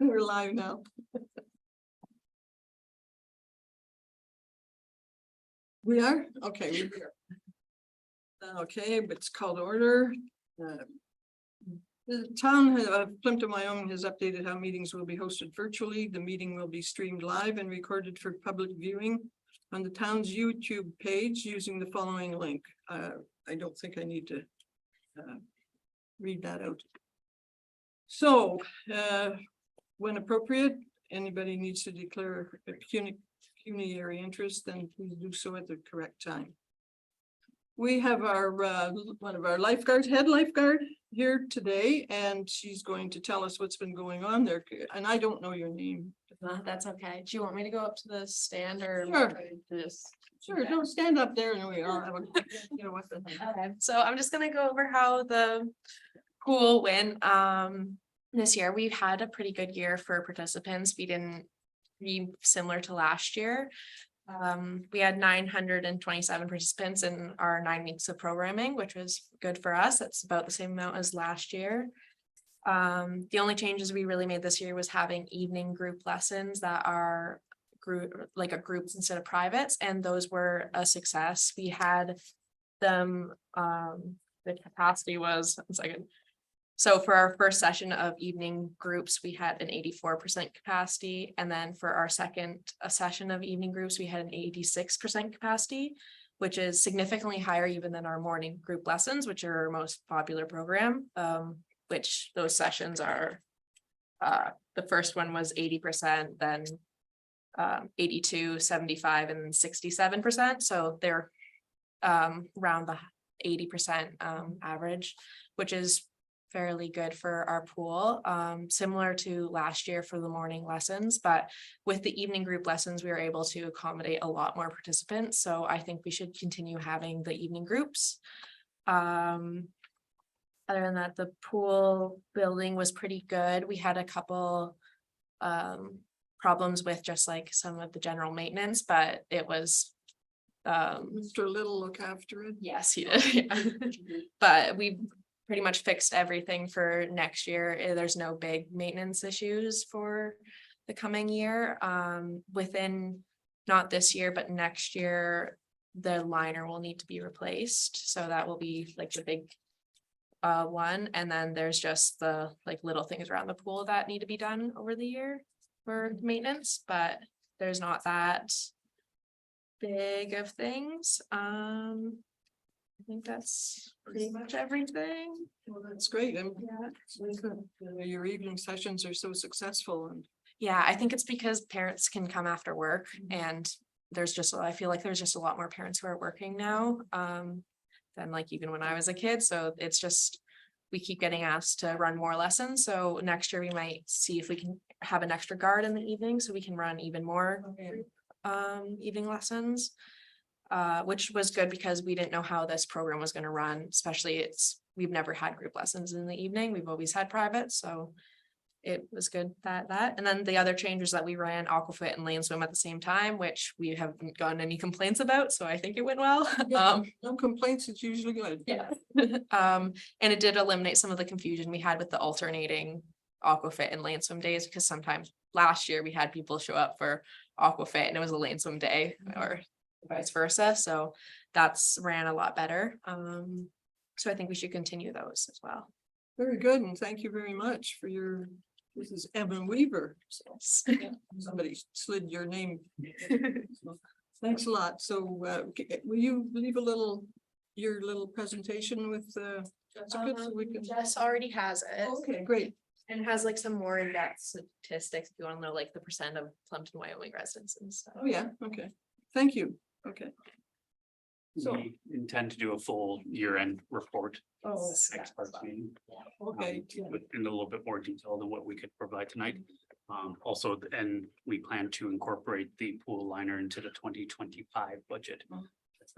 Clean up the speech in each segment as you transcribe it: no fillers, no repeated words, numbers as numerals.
We're live now. We are? Okay. We are. Okay, but it's called order. The town of Plympton-Wyoming has updated how meetings will be hosted virtually. The meeting will be streamed live and recorded for public viewing on the town's YouTube page using the following link. I don't think I need to read that out. So, when appropriate, anybody needs to declare a pecuniary interest, then please do so at the correct time. We have our one of our head lifeguard here today, and she's going to tell us what's been going on there. And I don't know your name. That's okay. Do you want me to go up to the stand or? Sure. Just. Sure, don't stand up there and we all have a, you know what the. Okay, so I'm just gonna go over how the pool went. This year, we've had a pretty good year for participants. We didn't be similar to last year. We had 927 participants in our 9 weeks of programming, which was good for us. That's about the same amount as last year. The only changes we really made this year was having evening group lessons that are groups instead of privates, and those were a success. We had them, the capacity was, 1 second. So for our first session of evening groups, we had an 84% capacity. And then for our second session of evening groups, we had an 86% capacity, which is significantly higher even than our morning group lessons, which are our most popular program, which those sessions are, the first one was 80%, then 82, 75, and 67%. So they're around the 80% average, which is fairly good for our pool, similar to last year for the morning lessons, but with the evening group lessons, we were able to accommodate a lot more participants. So I think we should continue having the evening groups. Other than that, the pool building was pretty good. We had a couple problems with just like some of the general maintenance, but it was Mr. Little look after it. yes, he did. Yeah. But we pretty much fixed everything for next year. There's no big maintenance issues for the coming year. Within not this year, but next year, the liner will need to be replaced. So that will be like the big one. And then there's just the like little things around the pool that need to be done over the year for maintenance, but there's not that big of things. I think that's pretty much everything. Well, that's great. And Yeah. your evening sessions are so successful, and Yeah, I think it's because parents can come after work, and there's just, I feel like there's just a lot more parents who are working now than like even when I was a kid. So it's just, we keep getting asked to run more lessons. So next year we might see if we can have an extra guard in the evening so we can run even more evening lessons. Which was good because we didn't know how this program was going to run, especially we've never had group lessons in the evening. We've always had private. So it was good that. And then the other change was that we ran aquafit and lane swim at the same time, which we haven't gotten any complaints about. So I think it went well. no complaints. It's usually good. Yeah. And it did eliminate some of the confusion we had with the alternating aquafit and lane swim days, because sometimes last year we had people show up for aquafit and it was a lane swim day, or vice versa. So that's ran a lot better. So I think we should continue those as well. Very good, and thank you very much for your. This is Evan Weaver. Yes. Somebody slid your name. Thanks a lot. So will you leave your little presentation with Jessica so we can. Jess already has it. Okay, great. And has like some more in-depth statistics if you want to know like the percent of Plympton-Wyoming residents and stuff. Oh, yeah, okay. Thank you. Okay. So, We intend to do a full year-end report. oh, Next part meeting. okay. In a little bit more detail than what we could provide tonight. Also, and we plan to incorporate the pool liner into the 2025 budget. It's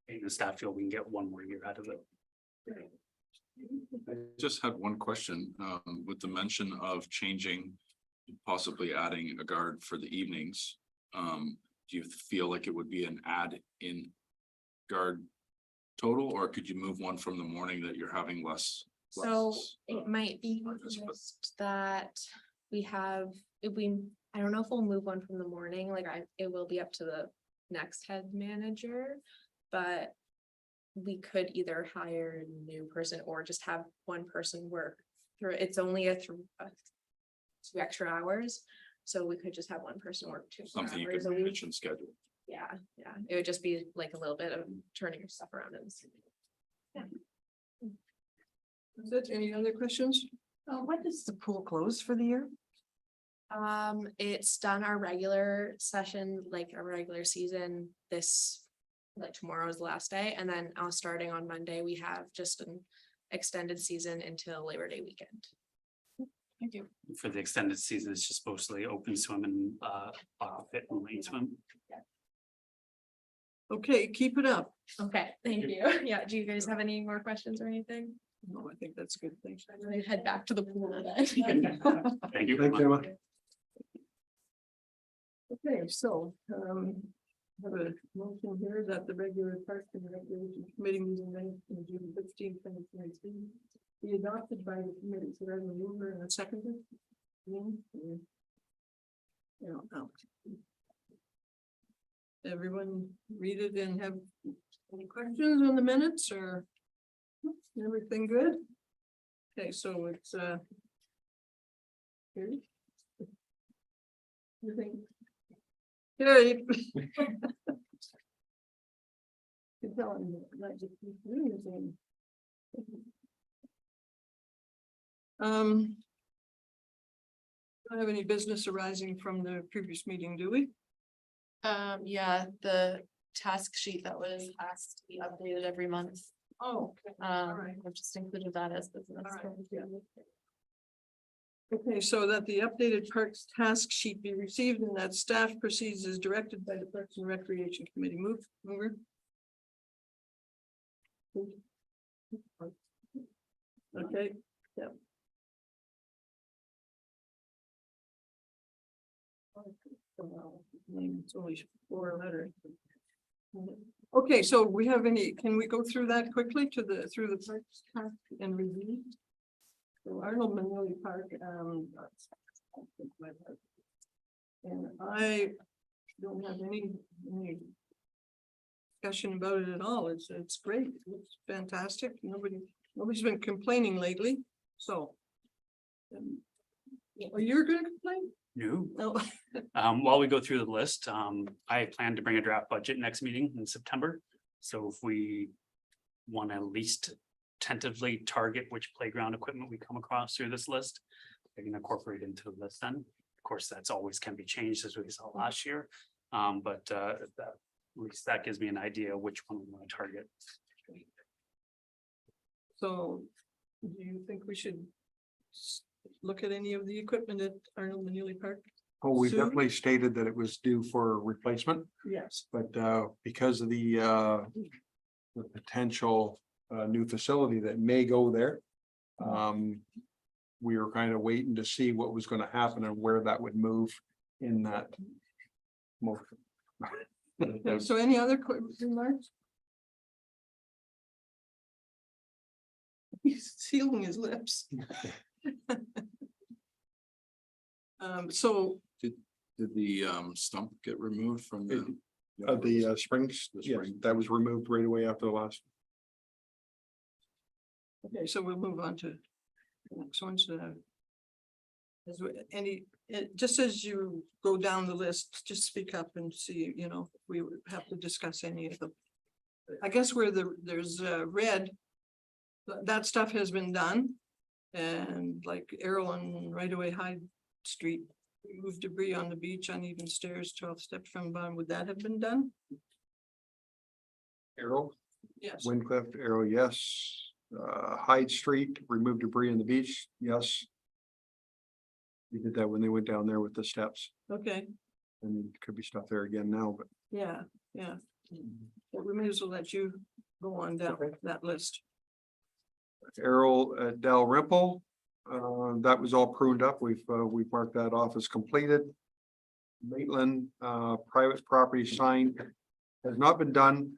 in the staff feel we can get one more year out of it. I just had one question, with the mention of changing, possibly adding a guard for the evenings. Do you feel like it would be an add in guard total, or could you move one from the morning that you're having less So Plus, it might be just that we have, if we, I don't know if we'll move one from the morning, like it will be up to the next head manager. But we could either hire a new person or just have one person work through, it's only a 2 extra hours. So we could just have one person work 2 something you hours can a week. manage and schedule. Yeah, it would just be like a little bit of turning your stuff around and. Is it any other questions? When does the pool close for the year? It's done our regular session, like our regular season, this, like tomorrow is the last day, and then starting on Monday, we have just an extended season until Labor Day weekend. Thank you. For the extended season, it's just mostly open swim and fit and lane swim. Okay, keep it up. Okay, thank you. Yeah, do you guys have any more questions or anything? No, I think that's good. Thanks. I'm gonna head back to the pool then. Thank you. Thank you. Okay, so, have a motion here that the regular Parks and Recreation Committee meeting minutes in June 15, 2023 be adopted by the committee. So there's a mover and a seconder. Yeah, no. Everyone read it and have any questions on the minutes or everything good? Okay, so it's here. You think? Carried. Good telling you, not just doing the thing. Don't have any business arising from the previous meeting, do we? Yeah, the task sheet that was asked to be updated every month. Oh. right. I've just included that as business. All right, yeah. Okay, so that the updated parks task sheet be received and that staff proceeds as directed by the Parks and Recreation Committee. Mover. Okay, yep. It's only 4 letters. Okay, so we have any, can we go through that quickly through the parks task and review? So Arnold Manili Park, and I don't have any discussion about it at all. It's great. It's fantastic. Nobody's been complaining lately, so. You're gonna complain? No. No. While we go through the list, I plan to bring a draft budget next meeting in September. So if we want to at least tentatively target which playground equipment we come across through this list, I can incorporate into the list then. Of course, that's always can be changed as we saw last year. But at least that gives me an idea of which one we want to target. So, do you think we should look at any of the equipment at Arnold Manili Park? Oh, we Soon? definitely stated that it was due for replacement, Yes. but because of the potential new facility that may go there. We were kind of waiting to see what was going to happen and where that would move in that motion. Okay, so any other remarks? He's sealing his lips. So, Did the stump get removed from the? The springs, The yes, spring. that was removed right away after the last. okay, so we'll move on to the next one's just as you go down the list, just speak up and see, we would have to discuss any of them. I guess where there's red, that stuff has been done. And like Errol and right away Hyde Street, remove debris on the beach, uneven stairs, 12 steps from bottom. Would that have been done? Arrow, Yes. Windcliff, Arrow, yes. Hyde Street, remove debris on the beach, yes. We did that when they went down there with the steps, Okay, and could be stuff there again now, but. yeah. But we may as well let you go on down that list. Errol at Dalrymple, that was all pruned up. We've marked that off as completed. Maitland, private property sign has not been done.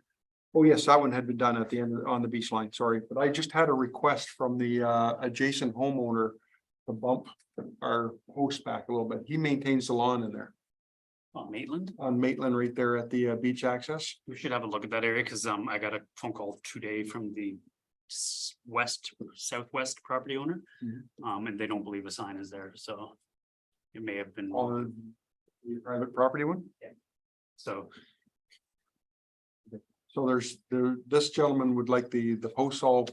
Oh, yes, that one had been done at the end on the beach line, sorry, but I just had a request from the adjacent homeowner. To bump our host back a little bit. He maintains the lawn in there Maitland, on Maitland right there at the beach access. we should have a look at that area, because I got a phone call today from the southwest property owner. And they don't believe a sign is there, so. It may have been, On the private property one. so, So this gentleman would like the posts all,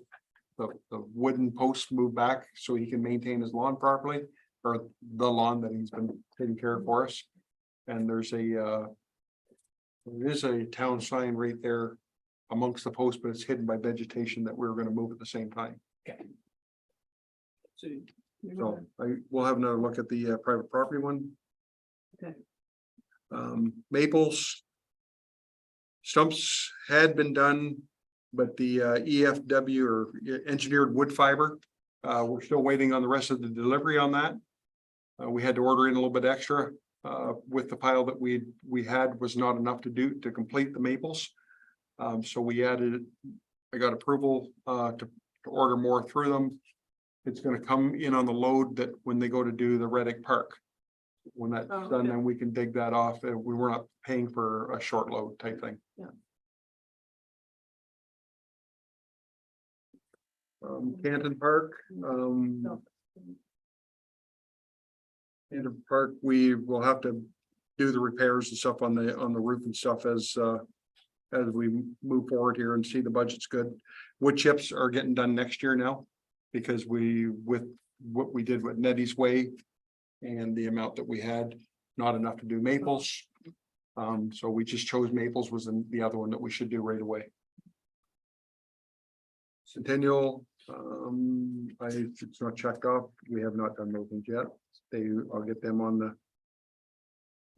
the wooden posts moved back so he can maintain his lawn properly. Or the lawn that he's been taking care of for us. And there is a town sign right there amongst the posts, but it's hidden by vegetation that we're gonna move at the same time. So So we'll have another look at the private property one. Okay. Maples. Stumps had been done, but the EFW or engineered wood fiber. We're still waiting on the rest of the delivery on that. We had to order in a little bit extra with the pile that we had was not enough to complete the maples. So we added, I got approval to order more through them. It's gonna come in on the load that when they go to do the Reddick Park. When that's Oh, done, okay. then we can dig that off. We were not paying for a short load type thing. Yeah. Canton Park, Canton Park, we will have to do the repairs and stuff on the roof and stuff as we move forward here and see the budget's good. Wood chips are getting done next year now. Because with what we did with Nettie's Way. And the amount that we had, not enough to do maples. So we just chose maples was the other one that we should do right away. Centennial, it's not checked off. We have not done those ones yet. I'll get them on the.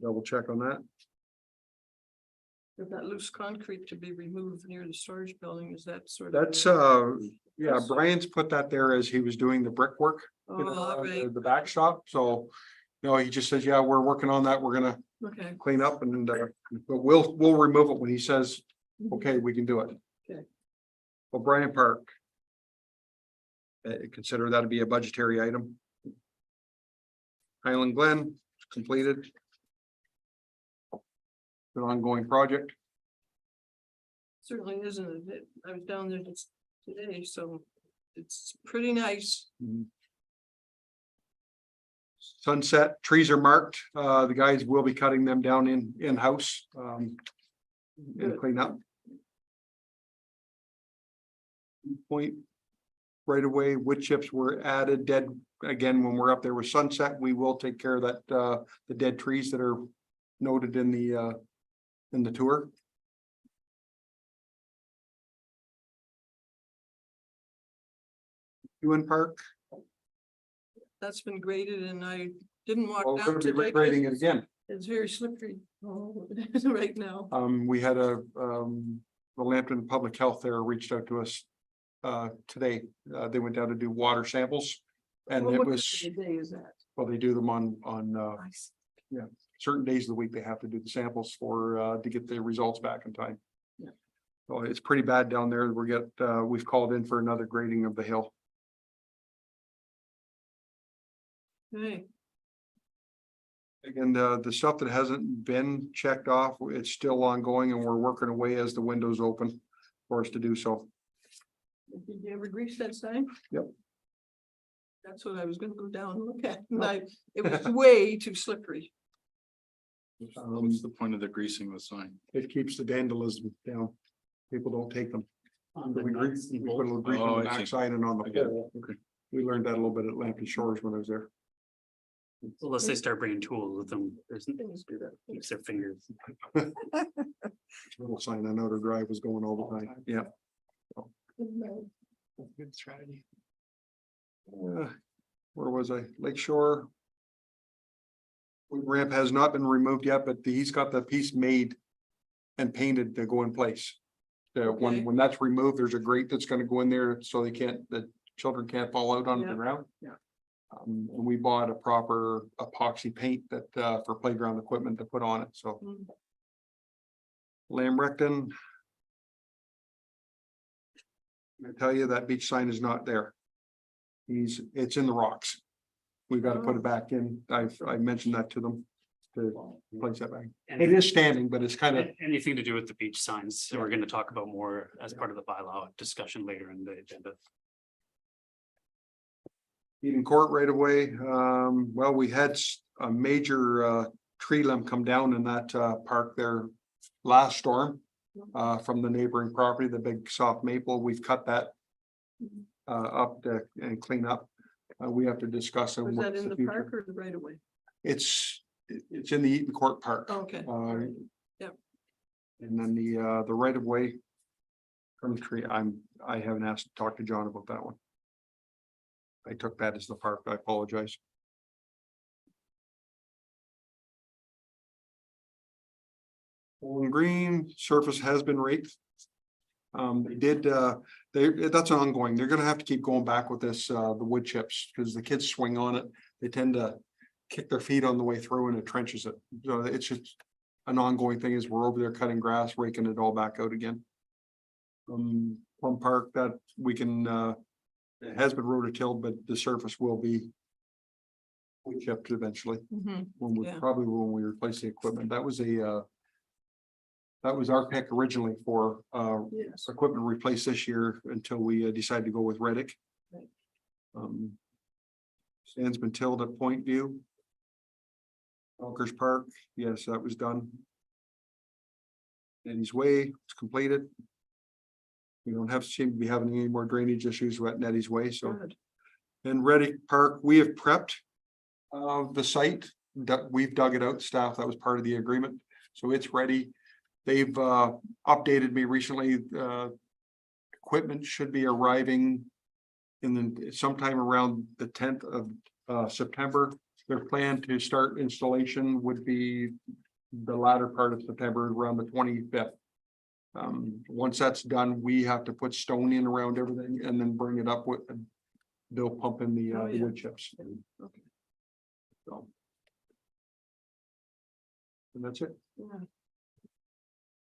Double check on that. If that loose concrete to be removed near the storage building, is that sort of? That's yeah, Brian's put that there as he was doing the brickwork. Oh, right. The backstop, so. He just says, yeah, we're working on that. We're gonna Okay. clean up and but we'll remove it when he says, okay, we can do it. Okay. O'Brien Park. Consider that to be a budgetary item. Highland Glen completed. An ongoing project. Certainly isn't it? I was down there just today, so it's pretty nice. Sunset trees are marked. The guys will be cutting them down in-house. And Good. clean up. Point. Right away, wood chips were added dead. Again, when we're up there with Sunset, we will take care of that, the dead trees that are noted in the tour. Ewan Park, That's been graded and I didn't walk well, we're down gonna be today. regrading it again. It's very slippery right now. We had the Plympton Public Health there reached out to us today. They went down to do water samples. And Well, it what was, time of day is that? well, they do them on certain days of the week. They have to do the samples for to get the results back in time. Yeah. So it's pretty bad down there. We've called in for another grading of the hill. Hey, Again, the stuff that hasn't been checked off, it's still ongoing and we're working away as the windows open for us to do so. did you ever grease that sign? Yep. That's what I was gonna go down and look at. And it was way too slippery. What's the point of the greasing the sign? It keeps the vandalism down. People don't take them. on the We nuts and put a little bolts. grease on Oh, the I see. backside and on I the get it. pole. Okay. We learned that a little bit at Lampton Shores when I was there. Unless they start bringing tools with them, there's Things do that. keeps their fingers. Little sign on Outer Drive was going all the time. Yeah. Good strategy. Where was I? Lake Shore. Ramp has not been removed yet, but he's got the piece made and painted to go in place. Okay. When that's removed, there's a grate that's gonna go in there so the children can't fall out onto the Yeah. ground. Yeah. And we bought a proper epoxy paint that for playground equipment to put on it, so. Mm. Lamb Recton. I tell you, that beach sign is not there. It's in the rocks. We've got to put it back in. I mentioned that to them. To place that back. And It is standing, but it's kind of, anything to do with the beach signs, so we're gonna talk about more as part of the bylaw discussion later in the agenda. Eden Court right away. Well, we had a major tree limb come down in that park there last storm. From the neighboring property, the big soft maple. We've cut that up and clean up. We have to discuss. Was that what's in the future. park or the right of way? It's in the Eden Court Park. Okay. Yep. And then the right of way. From the tree, I haven't asked to talk to John about that one. I took that as the park. I apologize. Bowling Green surface has been raked. That's ongoing. They're gonna have to keep going back with this, the wood chips, because the kids swing on it. They tend to kick their feet on the way through and it trenches it. So it's just an ongoing thing as we're over there cutting grass, raking it all back out again. Plum Park that we can, it has been rototilled, but the surface will be wood chipped eventually Mhm. Yeah. probably when we replace the equipment. That was that was our pick originally for Yes. equipment replaced this year until we decided to go with Reddick. Right. Sand's been tilled at Point View. Elkers Park, yes, that was done. Nettie's Way, it's completed. We don't seem to be having any more drainage issues at Nettie's Way, so. Good. And Reddick Park, we have prepped the site. We've dug it out, staff, that was part of the agreement, so it's ready. They've updated me recently. Equipment should be arriving sometime around the 10th of September. Their plan to start installation would be the latter part of September, around the 25th. Once that's done, we have to put stone in around everything and then bring it up with, they'll pump in the Oh, yeah. wood chips. Okay. So. And that's it. Yeah.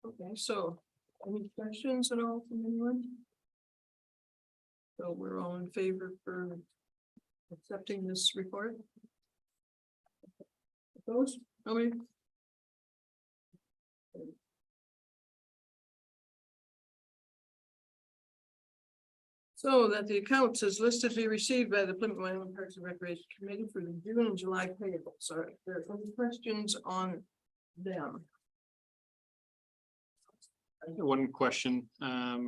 Okay, so any questions at all from anyone? So we're all in favor for accepting this report? Opposed? Nobody? So that the accounts as listed be received by the Plympton-Wyoming Parks and Recreation Committee for the June and July payables. Are there any questions on them? One question, I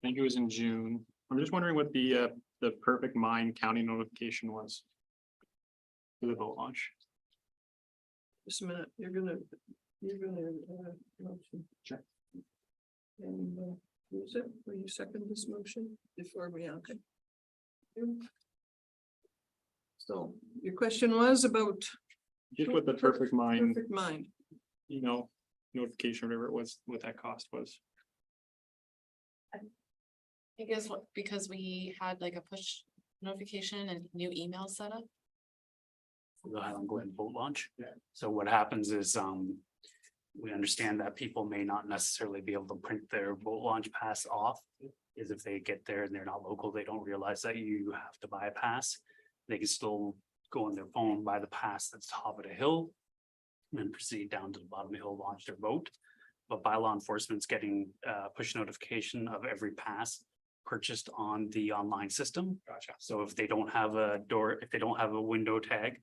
think it was in June. I'm just wondering what the Perfect Mind County notification was. For the boat launch. Just a minute, you're gonna. Motion. Sure. And, use it, will you second this motion before we, okay. So your question was about. Just what the Perfect Mind, Perfect Mind. notification, whatever it was, what that cost was. Because we had like a push notification and new email set up. For the Highland Glen boat launch. Yeah. So what happens is, we understand that people may not necessarily be able to print their boat launch pass off. Is if they get there and they're not local, they don't realize that you have to buy a pass. They can still go on their phone, buy the pass that's top of the hill. And then proceed down to the bottom of the hill, launch their boat. But by law enforcement's getting push notification of every pass purchased on the online system. Gotcha. So if they don't have a door, if they don't have a window tag,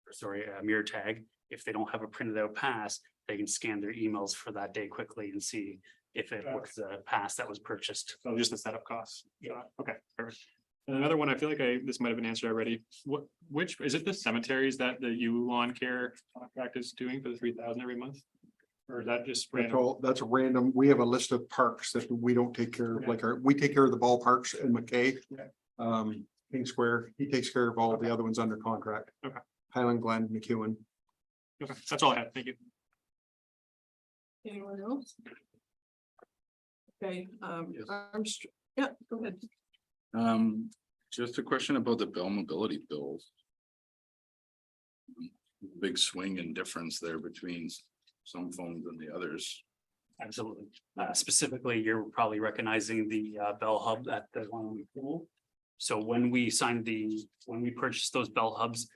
or sorry, a mirror tag, if they don't have a printed out pass, they can scan their emails for that day quickly and see if it was a pass that was purchased. So just the setup costs. Yeah, okay, perfect. And another one, I feel like this might have been answered already. Which, is it the cemeteries that the lawn care contract is doing for the 3,000 every month? Or is that just random? That's a random, we have a list of parks that we don't take care of, Okay. like we take care of the ballparks in McKay. Yeah. King Square, he takes care of all of the other ones under contract. Okay. Highland Glen, McEwen. Okay, that's all I had. Thank you. Anyone else? Okay, Yes. Armstrong, yeah, go ahead. Just a question about the Bell Mobility bills. Big swing in difference there between some phones than the others. Absolutely. Specifically, you're probably recognizing the Bell Hub at the Wyoming pool. So when we purchased those Bell Hubs,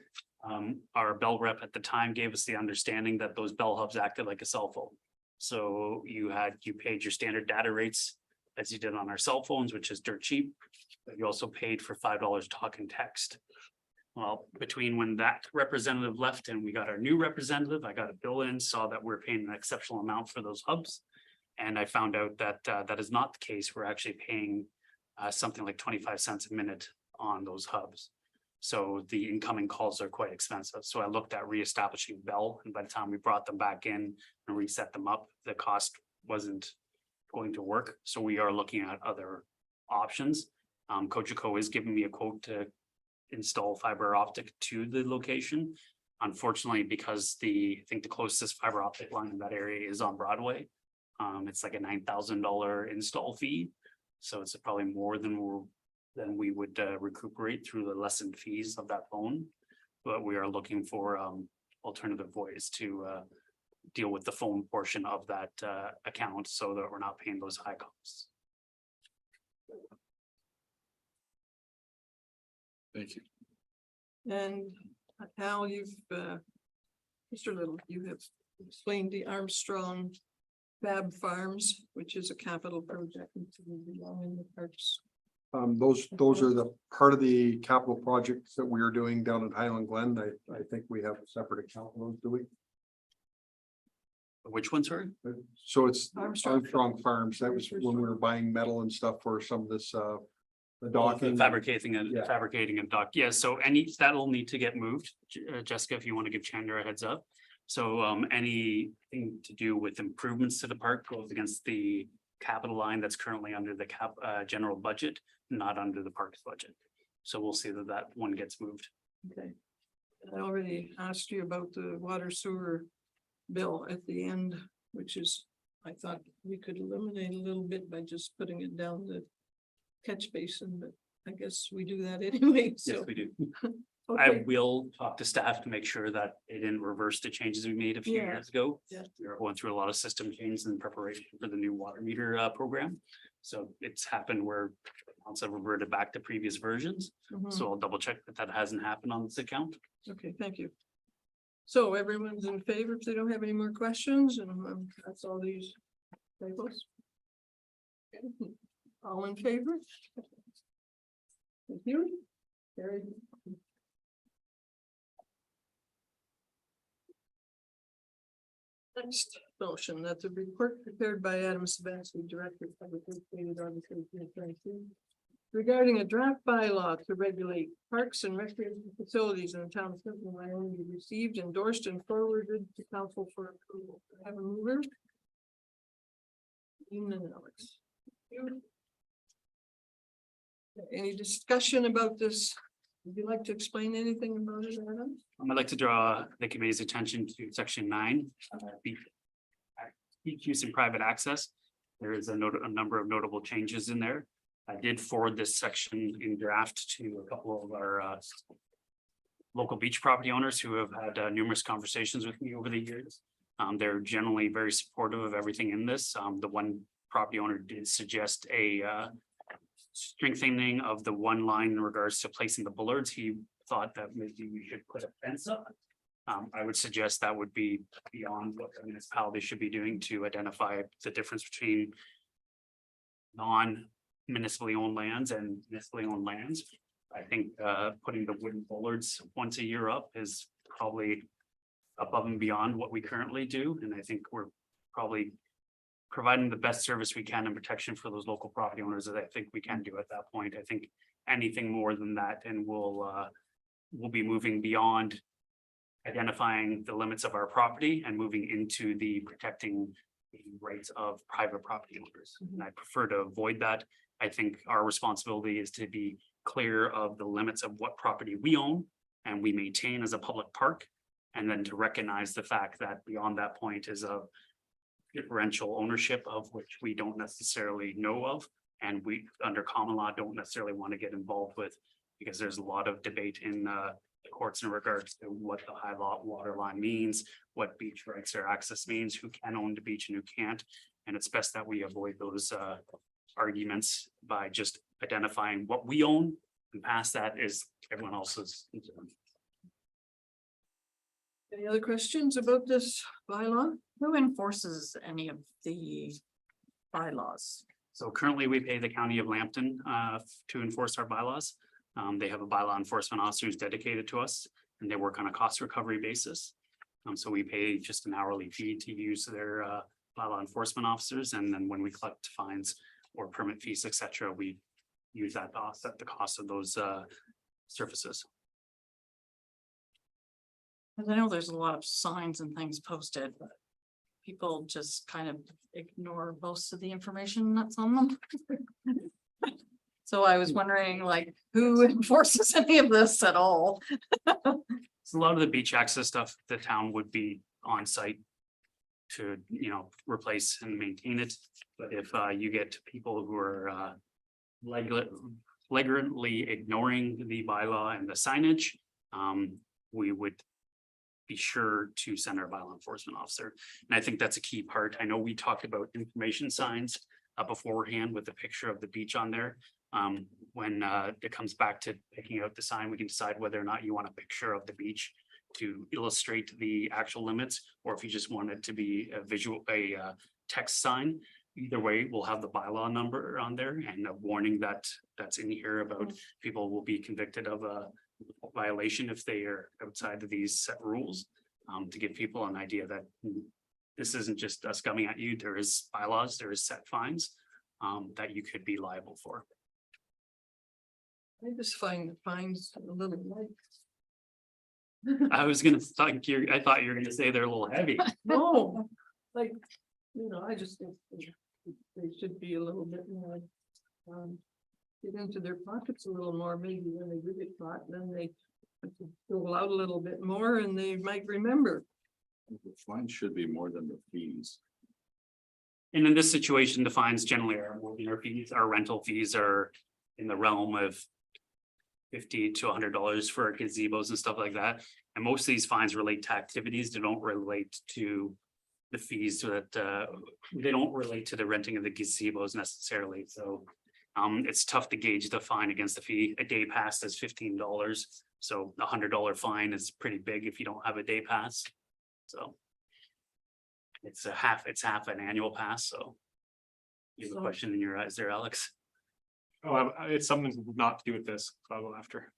our Bell rep at the time gave us the understanding that those Bell Hubs acted like a cell phone. So you paid your standard data rates as you did on our cell phones, which is dirt cheap. But you also paid for $5 talk and text. Well, between when that representative left and we got our new representative, I got a bill in, saw that we're paying an exceptional amount for those hubs. And I found out that that is not the case. We're actually paying something like 25 cents a minute on those hubs. So the incoming calls are quite expensive. So I looked at reestablishing Bell, and by the time we brought them back in and reset them up, the cost wasn't going to work. So we are looking at other options. Cogeco is giving me a quote to install fiber optic to the location. Unfortunately, because I think the closest fiber optic line in that area is on Broadway. It's like a $9,000 install fee. So it's probably more than we would recuperate through the lessened fees of that phone. But we are looking for alternative ways to deal with the phone portion of that account so that we're not paying those high costs. Thank you. And Al, Mr. Little, you have explained the Armstrong Fab Farms, which is a capital project in the parks. Those are the part of the capital projects that we are doing down at Highland Glen. I think we have a separate account for those, do we? Which one, sorry? So it's Armstrong. Armstrong Farms. That was when we were buying metal and stuff for some of this, the docking. Fabricating Yeah. a dock. Yeah, so that'll need to get moved. Jessica, if you want to give Chandra a heads up. So anything to do with improvements to the park goes against the capital line that's currently under the general budget, not under the parks budget. So we'll see that one gets moved. Okay. I already asked you about the water sewer bill at the end, which is, I thought we could eliminate a little bit by just putting it down the catch basin, but I guess we do that anyway, Yes, so. we do. Okay. I will talk to staff to make sure that they didn't reverse the changes we made a few Yeah. years ago. Yeah. We are going through a lot of system changes in preparation for the new water meter program. So it's happened where accounts have reverted back to previous versions. Mhm. So I'll double check that hasn't happened on this account. Okay, thank you. So everyone's in favor if they don't have any more questions, and that's all these tables. All in favor? Thank you. Carried. Next motion, that the report prepared by Adam Sabansky, Director of Public Works, dated August 18, 2022, regarding a draft bylaw to regulate parks and recreation facilities in the town of Plympton-Wyoming be received, endorsed, and forwarded to council for approval. Do I have a mover? Ian and Alex. You. Any discussion about this? Would you like to explain anything about it, Adam? I'd like to draw the committee's attention to section 9. Peak use and private access. There is a number of notable changes in there. I did forward this section in draft to a couple of our local beach property owners who have had numerous conversations with me over the years. They're generally very supportive of everything in this. The one property owner did suggest a strengthening of the one line in regards to placing the bullards. He thought that maybe we should put a fence up. I would suggest that would be beyond what the municipality should be doing to identify the difference between non-municipally owned lands and municipally owned lands. I think putting the wooden bollards once a year up is probably above and beyond what we currently do. And I think we're probably providing the best service we can and protection for those local property owners that I think we can do at that point. I think anything more than that, and we'll be moving beyond identifying the limits of our property and moving into the protecting the rights of private property owners. And I prefer to avoid that. I think our responsibility is to be clear of the limits of what property we own and we maintain as a public park. And then to recognize the fact that beyond that point is a differential ownership of which we don't necessarily know of. And we, under common law, don't necessarily want to get involved with because there's a lot of debate in the courts in regards to what the high lot water line means, what beach rights or access means, who can own the beach and who can't. And it's best that we avoid those arguments by just identifying what we own, and past that is everyone else's concern. Any other questions about this bylaw? Who enforces any of the bylaws? So currently we pay the county of Lambton to enforce our bylaws. They have a bylaw enforcement officer who's dedicated to us, and they work on a cost recovery basis. So we pay just an hourly fee to use their bylaw enforcement officers, and then when we collect fines or permit fees, et cetera, we use that to offset the cost of those surfaces. Cause I know there's a lot of signs and things posted, but people just kind of ignore most of the information that's on them. So I was wondering, like, who enforces any of this at all? So a lot of the beach access stuff, the town would be on site to, replace and maintain it. But if you get people who are flagrantly ignoring the bylaw and the signage, we would be sure to send our bylaw enforcement officer. And I think that's a key part. I know we talked about information signs beforehand with the picture of the beach on there. When it comes back to picking out the sign, we can decide whether or not you want a picture of the beach to illustrate the actual limits, or if you just want it to be a text sign. Either way, we'll have the bylaw number on there and a warning that's in here about people will be convicted of a violation if they are outside of these set rules, to give people an idea that this isn't just us coming at you. There is bylaws, there is set fines that you could be liable for. I just find the fines a little light. I thought you were gonna say they're a little heavy. No, like, I just think they should be a little bit more. Get into their pockets a little more, maybe when they do get caught, then they go out a little bit more and they might remember. The fine should be more than the fees. And in this situation, the fines generally are more than our fees. Our rental fees are in the realm of $50 to $100 for gazebos and stuff like that. And most of these fines relate to activities. They don't relate to the fees that they don't relate to the renting of the gazebos necessarily. So it's tough to gauge the fine against the fee. A day pass is $15. So a $100 fine is pretty big if you don't have a day pass. So it's half an annual pass. So you have a question in your eyes there, Alex? Oh, it's something not to do with this, so I'll go after.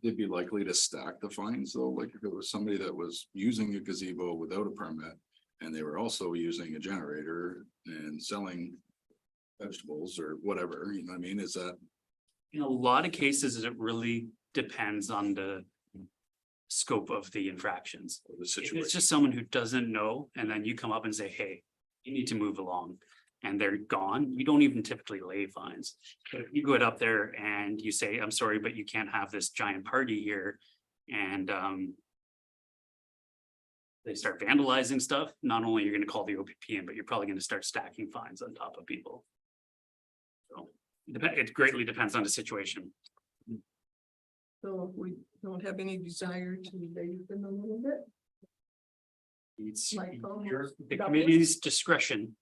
They'd be likely to stack the fines though, like if it was somebody that was using a gazebo without a permit. And they were also using a generator and selling vegetables or whatever, you know what I mean, is that? In a lot of cases, it really depends on the scope of the infractions. The If it's situation. just someone who doesn't know, and then you come up and say, hey, you need to move along, and they're gone, you don't even typically lay fines. But if you go up there and you say, I'm sorry, but you can't have this giant party here, and they start vandalizing stuff, not only you're gonna call the OPP in, but you're probably gonna start stacking fines on top of people. So it greatly depends on the situation. So if we don't have any desire to raise them a little bit. It's Like the double? committee's discretion.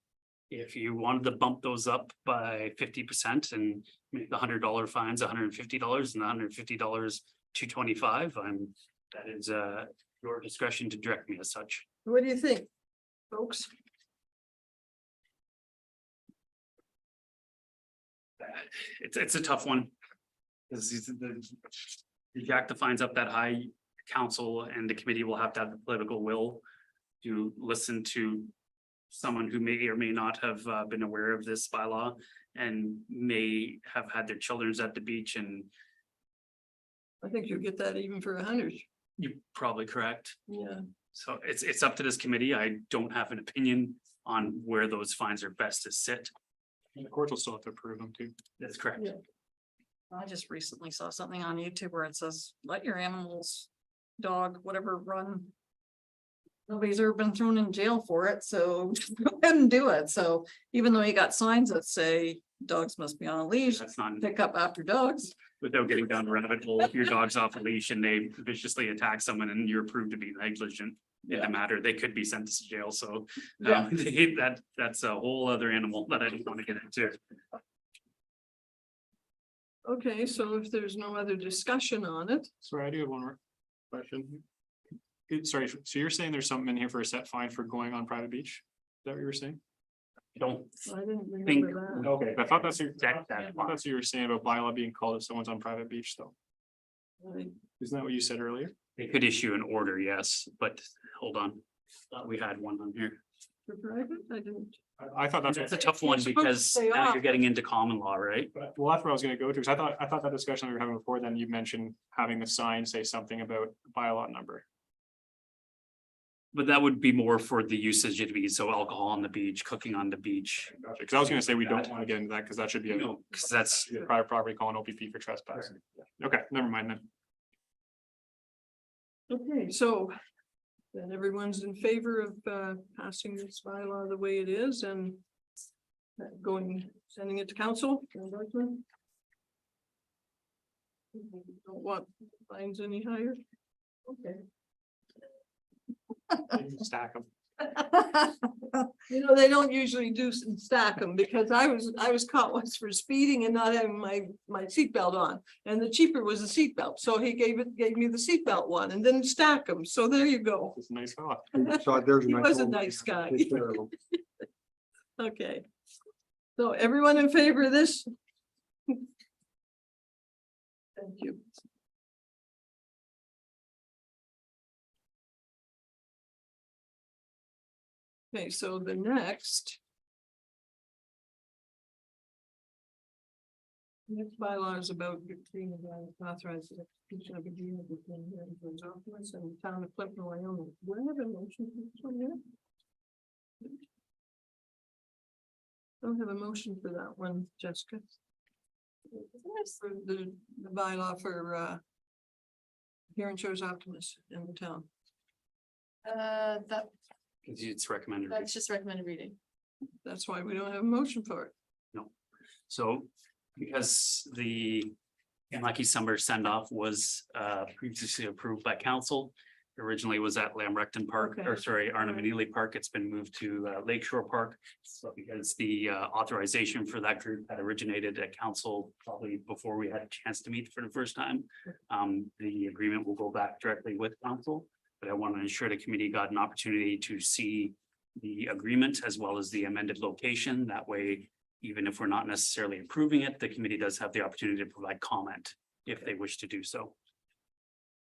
If you wanted to bump those up by 50% and make the $100 fines $150 and the $150 $225, that is your discretion to direct me as such. What do you think, folks? It's a tough one. You jack the fines up that high, council and the committee will have to have the political will to listen to someone who may or may not have been aware of this bylaw and may have had their children's at the beach, and I think you'll get that even for 100. you're probably correct. Yeah. So it's up to this committee. I don't have an opinion on where those fines are best to sit. And the courts will still have to approve them too. That's correct. Yeah. I just recently saw something on YouTube where it says, let your animals, dog, whatever, run. Nobody's ever been thrown in jail for it, so go ahead and do it. So even though you got signs that say dogs must be on a leash, That's not, pick up after dogs. without getting down the rabbit hole, if your dog's off a leash and they viciously attack someone and you're proved to be negligent in the matter, they could be sent to jail, so. Yeah. That's a whole other animal that I don't want to get into. Okay, so if there's no other discussion on it, Sorry, I do have one more question. Sorry, so you're saying there's something in here for a set fine for going on private beach? Is that what you were saying? Don't I didn't think. remember that. Okay, I thought that's what That- I thought that's what you were saying about bylaw being called if someone's on private beach though. Right. Isn't that what you said earlier? They could issue an order, yes, but hold on. Thought we had one on here. For private, I didn't. I thought that's. That's a what- tough one You're supposed to because stay now off. you're getting into common law, right? But, well, that's where I was gonna go to, because I thought that discussion we were having before, then you mentioned having the sign say something about bylaw number. But that would be more for the usage of be so alcohol on the beach, cooking on the beach. Because I was gonna say we don't want to get into that, because that should be You a know, because that's, private property calling OPP for trespassing. Okay, never mind then. Okay, so then everyone's in favor of passing this bylaw the way it is and sending it to council. for endorsement? Don't want fines any higher. Okay. Stack them. You know, they don't usually do stack them because I was caught once for speeding and not having my seatbelt on. And the cheaper was the seatbelt. So he gave me the seatbelt one and then stack them. So there you go. It's a nice fella. So there's. He was a old- nice guy. Take care of 'em. Okay. So everyone in favor of this? Thank you. Okay, so the next. Next bylaw is about being authorized the execution of agreement between the office and the town of Plympton-Wyoming. Do I have a motion for this one yet? Don't have a motion for that one, Jessica. For the bylaw for here and shows optimist in the town. it's recommended. That's just recommended reading. That's why we don't have a motion for it. So because the Lucky Summer send off was previously approved by council. Originally was at Lamrecton Park, or Okay. sorry, Arnhem and Ely Park. It's been moved to Lakeshore Park. So because the authorization for that group had originated at council probably before we had a chance to meet for the first time. The agreement will go back directly with council, but I want to ensure the committee got an opportunity to see the agreement as well as the amended location. That way, even if we're not necessarily approving it, the committee does have the opportunity to provide comment if they wish to do so.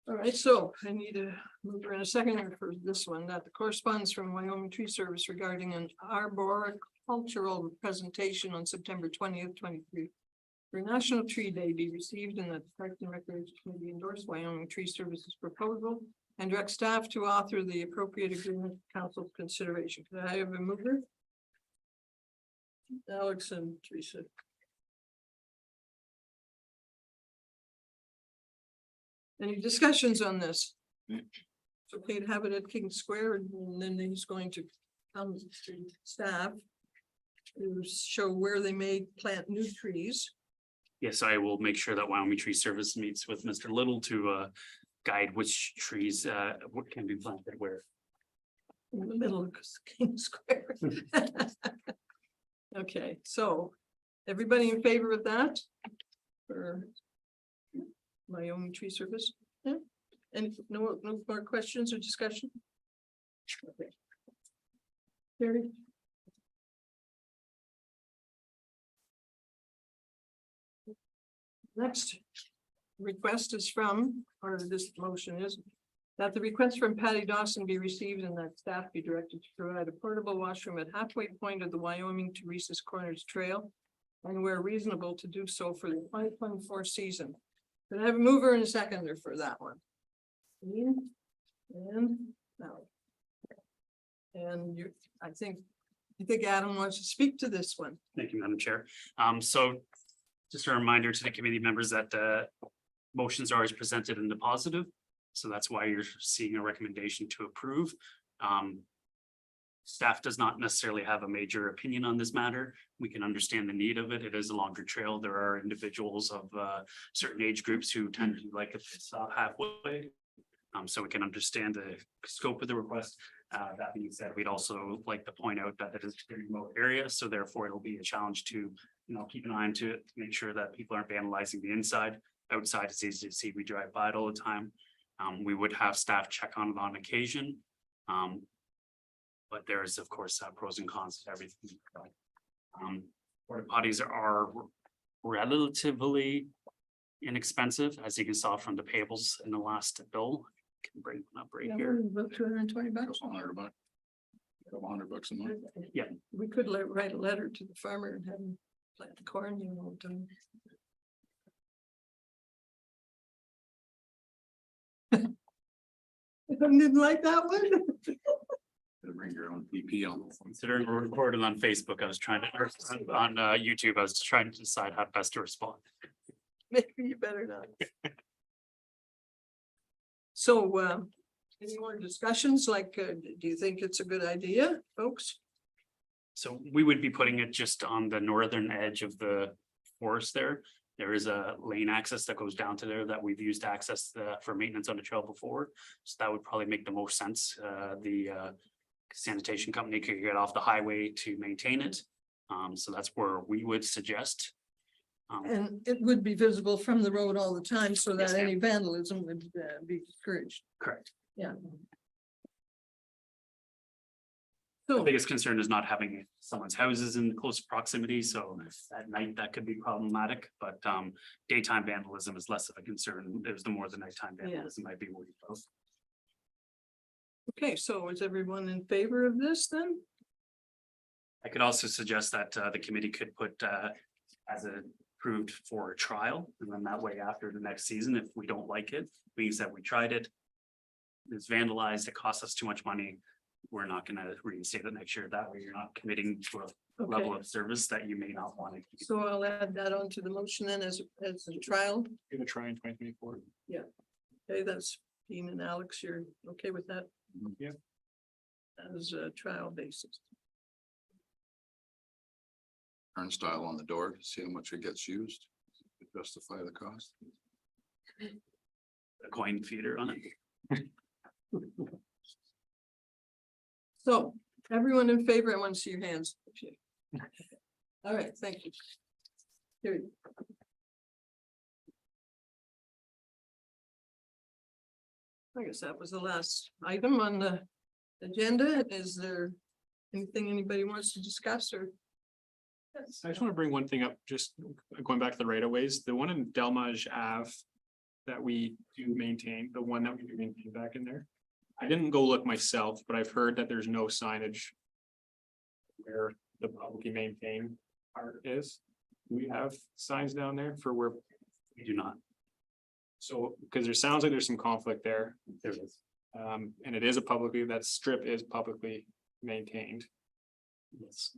All right, so I need a mover and a seconder for this one, that the correspondence from Wyoming Tree Service regarding an arboricultural presentation on September 20th, 23. For National Tree Day be received and that the Parks and Recreation Committee endorse Wyoming Tree Services proposal and direct staff to author the appropriate agreement for council's consideration. Could I have a mover? Alex and Teresa. Any discussions on this? It's okay to have it at King Square and then he's going to come to staff to show where they may plant new trees. Yes, I will make sure that Wyoming Tree Service meets with Mr. Little to guide which trees what can be planted where. In the middle of King Square. Okay, so everybody in favor of that? For Wyoming Tree Service? Yeah, and no more questions or discussion? Okay. Carrie? Next request is from, or this motion is, that the request from Patty Dawson be received and that staff be directed to provide a portable washroom at halfway point of the Wyoming to Reese's Corners Trail. And where reasonable to do so for the 2024 season. Can I have a mover and a seconder for that one? Ian? And now. And you, I think Adam wants to speak to this one. Thank you, Madam Chair. So just a reminder to the committee members that motions are always presented in the positive. So that's why you're seeing a recommendation to approve. Staff does not necessarily have a major opinion on this matter. We can understand the need of it. It is a longer trail. There are individuals of certain age groups who tend to like it to stop halfway. So we can understand the scope of the request. That being said, we'd also like to point out that it is a remote area, so therefore it'll be a challenge to, keep an eye on to it, to make sure that people aren't vandalizing the inside. Outside, it's easy to see. We drive by it all the time. We would have staff check on it on occasion. But there is, of course, pros and cons to everything. Porta potties are relatively inexpensive, as you can saw from the payables in the last bill. Can bring one up right Yeah, here. about $220. That's $100. $100 a month. Yeah, We could write a letter to the farmer and have him plant the corn, all the time. Didn't like that one? To bring your own PP on. considering we're recorded on Facebook, I was trying to, or on YouTube, I was trying to decide how best to respond. Maybe you better not. So, any more discussions? Like, do you think it's a good idea, folks? So we would be putting it just on the northern edge of the forest there. There is a lane access that goes down to there that we've used to access for maintenance on the trail before. So that would probably make the most sense. The sanitation company could get off the highway to maintain it. So that's where we would suggest. And it would be visible from the road all the time so Yes, that ma'am. any vandalism would be discouraged. Correct. Yeah. The So, biggest concern is not having someone's houses in close proximity, so at night that could be problematic, but daytime vandalism is less of a concern. There's the more the nighttime vandalism might be worried about. okay, so is everyone in favor of this then? I could also suggest that the committee could put as approved for a trial, and then that way after the next season, if we don't like it, means that we tried it. It's vandalized, it costs us too much money. We're not gonna reinstate it next year. That way you're not committing to a level Okay, of service that you may not want to keep. so I'll add that on to the motion then as a trial. Give it a try in 2024. Okay, that's Dean and Alex, you're okay with that? Yeah. As a trial basis. Turnstile on the door, to see how much it gets used. To justify the cost. A coin feeder on it. So, everyone in favor, I want to see your hands. All right, thank you. Here you go. I guess that was the last item on the agenda. Is there anything anybody wants to discuss or? Yes. I just want to bring one thing up, just going back to the right of ways, the one in Delmage Ave. That we do maintain, the one that we do maintain back in there. I didn't go look myself, but I've heard that there's no signage. Where the publicly maintained part is. Do we have signs down there for where? We do not. So, because there sounds like there's some conflict there. There is. And it is that strip is publicly maintained. Yes.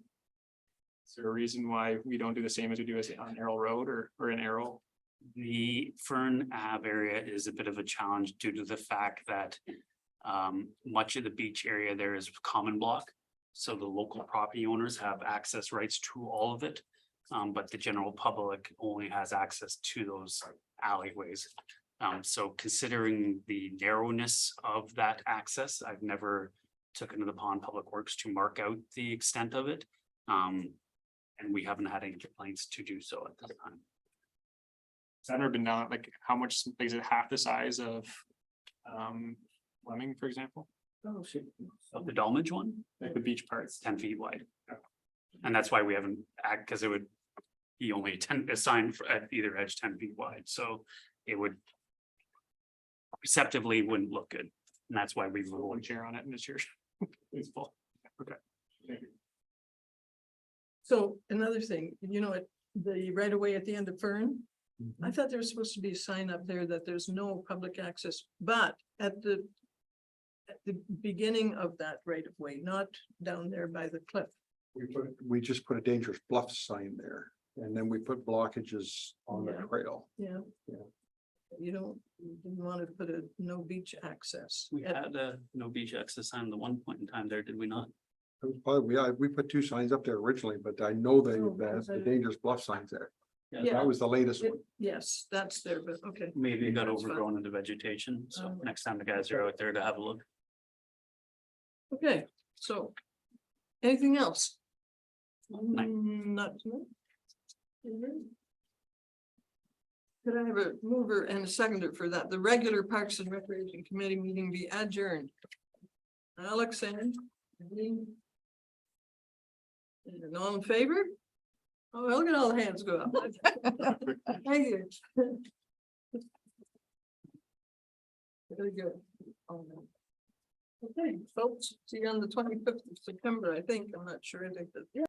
Is there a reason why we don't do the same as we do as on Errol Road or in Errol? The Fern Ave area is a bit of a challenge due to the fact that much of the beach area there is common block. So the local property owners have access rights to all of it. But the general public only has access to those alleyways. So considering the narrowness of that access, I've never taken it upon Public Works to mark out the extent of it. And we haven't had any complaints to do so at this time. I've never been down, like, how much, like, is it half the size of Fleming, for example? Oh, shit. Of the Dolmage one, Like the beach it's parts? 10 feet wide. And that's why we haven't because it would be only 10 assigned at either edge 10 feet wide, so it would perceptively wouldn't look good. And that's why we've One avoided. chair on it and it's yours. It's full. Okay. Thank you. So another thing, the right of way at the end of Fern, I thought there was supposed to be a sign up there that there's no public access, but at the beginning of that right of way, not down there by the cliff. We just put a dangerous bluff sign there, and then we put blockages on the Yeah. trail. Yeah. Yeah. You didn't want to put a no beach access. We had no beach access sign at the one point in time there, did we not? It was probably, we put 2 signs up there originally, but I know Oh, that's the okay. dangerous bluff signs there. Yeah. That was the latest one. Yes, that's there, but okay. Maybe it got That's fine. overgrown into vegetation, so Um, next time the guys are out there to have a look. Okay, so. Anything else? No. Not tonight. Could I have a mover and a seconder for that? The regular Parks and Recreation Committee meeting be adjourned. Alex and. Eileen? And all in favor? Oh, look at all the hands go up. Thank you. Very good. Okay, folks, see you on the 25th of September, I think. I'm not sure. I think that, yeah.